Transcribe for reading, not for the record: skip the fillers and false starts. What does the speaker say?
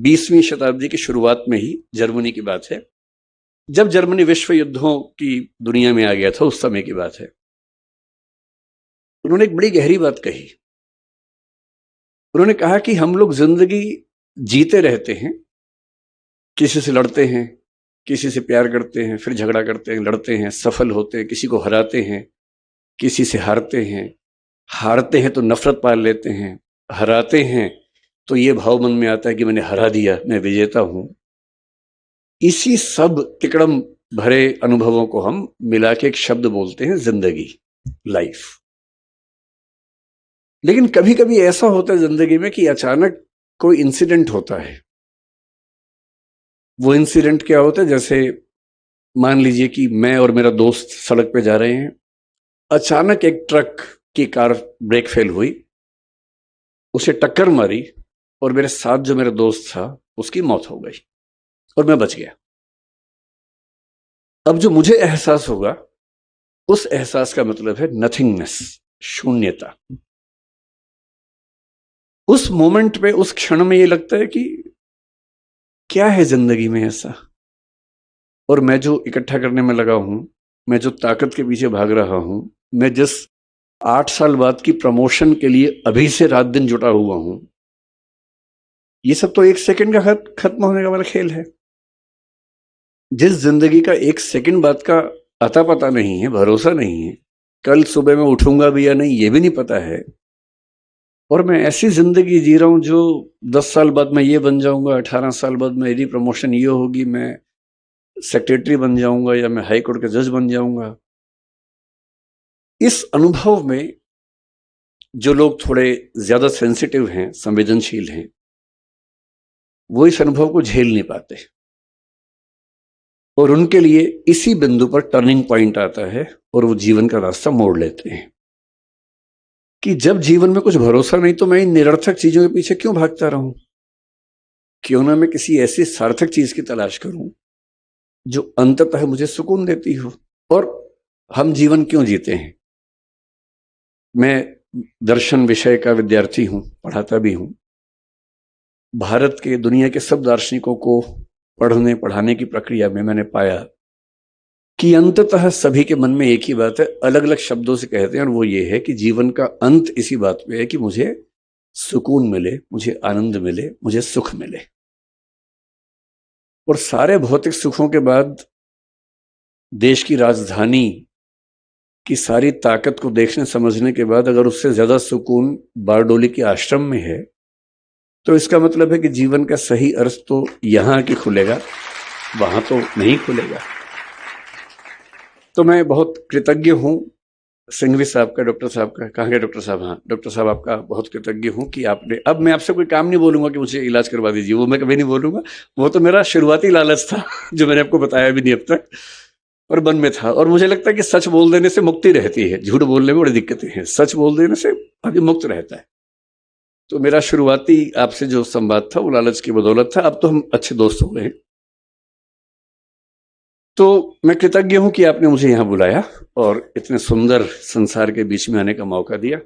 20वीं शताब्दी की शुरुआत में ही जर्मनी की बात है, जब जर्मनी विश्व युद्धों की दुनिया में आ गया था, उस समय की बात है। उन्होंने एक बड़ी गहरी बात कही। उन्होंने कहा कि हम लोग जिंदगी जीते रहते हैं, किसी से लड़ते हैं, किसी से प्यार करते हैं, फिर झगड़ा करते हैं, लड़ते हैं, सफल होते हैं, किसी को हराते हैं, किसी से हारते हैं, हारते हैं तो नफरत पाल लेते हैं, हराते हैं तो ये भाव मन में आता है कि मैंने हरा दिया, मैं विजेता हूं। इसी सब तिकड़म भरे अनुभवों को हम मिला के एक शब्द बोलते हैं जिंदगी, लाइफ। लेकिन कभी कभी ऐसा होता है जिंदगी में कि अचानक कोई इंसिडेंट होता है। वो इंसिडेंट क्या होता है? जैसे मान लीजिए कि मैं और मेरा दोस्त सड़क पे जा रहे हैं, अचानक एक ट्रक की कार ब्रेक फेल हुई, उसे टक्कर मारी और मेरे साथ जो मेरा दोस्त था उसकी मौत हो गई और मैं बच गया। अब जो मुझे एहसास होगा, उस एहसास का मतलब है नथिंगनेस, शून्यता। उस मोमेंट पे, उस क्षण में ये लगता है कि क्या है जिंदगी में ऐसा, और मैं जो इकट्ठा करने में लगा हूं, मैं जो ताकत के पीछे भाग रहा हूं, मैं जिस 8 साल बाद की प्रमोशन के लिए अभी से रात दिन जुटा हुआ हूं, ये सब तो 1 सेकंड का खत्म होने का वाला खेल है। जिस जिंदगी का 1 सेकंड बाद का अता पता नहीं है, भरोसा नहीं है, कल सुबह मैं उठूंगा भी या नहीं ये भी नहीं पता है, और मैं ऐसी जिंदगी जी रहा हूं जो 10 साल बाद मैं ये बन जाऊंगा, 18 साल बाद मेरी प्रमोशन ये होगी, मैं सेक्रेटरी बन जाऊंगा या मैं हाई कोर्ट का जज बन जाऊंगा। इस अनुभव में जो लोग थोड़े ज्यादा सेंसिटिव हैं, संवेदनशील हैं, वो इस अनुभव को झेल नहीं पाते, और उनके लिए इसी बिंदु पर टर्निंग पॉइंट आता है और वो जीवन का रास्ता मोड़ लेते हैं कि जब जीवन में कुछ भरोसा नहीं तो मैं इन निरर्थक चीजों के पीछे क्यों भागता रहूं? क्यों ना मैं किसी ऐसी सार्थक चीज की तलाश करूं जो अंततः मुझे सुकून देती हो। और हम जीवन क्यों जीते हैं? मैं दर्शन विषय का विद्यार्थी हूं, पढ़ाता भी हूं। भारत के, दुनिया के सब दार्शनिकों को पढ़ने पढ़ाने की प्रक्रिया में मैंने पाया कि अंततः सभी के मन में एक ही बात है, अलग अलग शब्दों से कहते हैं, और वो ये है कि जीवन का अंत इसी बात पे है कि मुझे सुकून मिले, मुझे आनंद मिले, मुझे सुख मिले। और सारे भौतिक सुखों के बाद देश की राजधानी की सारी ताकत को देखने समझने के बाद अगर उससे ज्यादा सुकून बारडोली के आश्रम में है, तो इसका मतलब है कि जीवन का सही अर्थ तो यहां आके खुलेगा, वहां तो नहीं खुलेगा। तो मैं बहुत कृतज्ञ हूं सिंघवी साहब का, डॉक्टर साहब का। कहाँ गए डॉक्टर साहब? हाँ, डॉक्टर साहब आपका बहुत कृतज्ञ हूं कि आपने, अब मैं आपसे कोई काम नहीं बोलूंगा कि मुझे इलाज करवा दीजिए, वो मैं कभी नहीं बोलूंगा। वो तो मेरा शुरुआती लालच था जो मैंने आपको बताया भी नहीं अब तक, और मन में था। और मुझे लगता है कि सच बोल देने से मुक्ति रहती है, झूठ बोलने में बड़ी दिक्कतें हैं, सच बोल देने से आदमी मुक्त रहता है। तो मेरा शुरुआती आपसे जो संवाद था वो लालच की बदौलत था। अब तो हम अच्छे दोस्त हो गए हैं। तो मैं कृतज्ञ हूं कि आपने मुझे यहां बुलाया और इतने सुंदर संसार के बीच में आने का मौका दिया।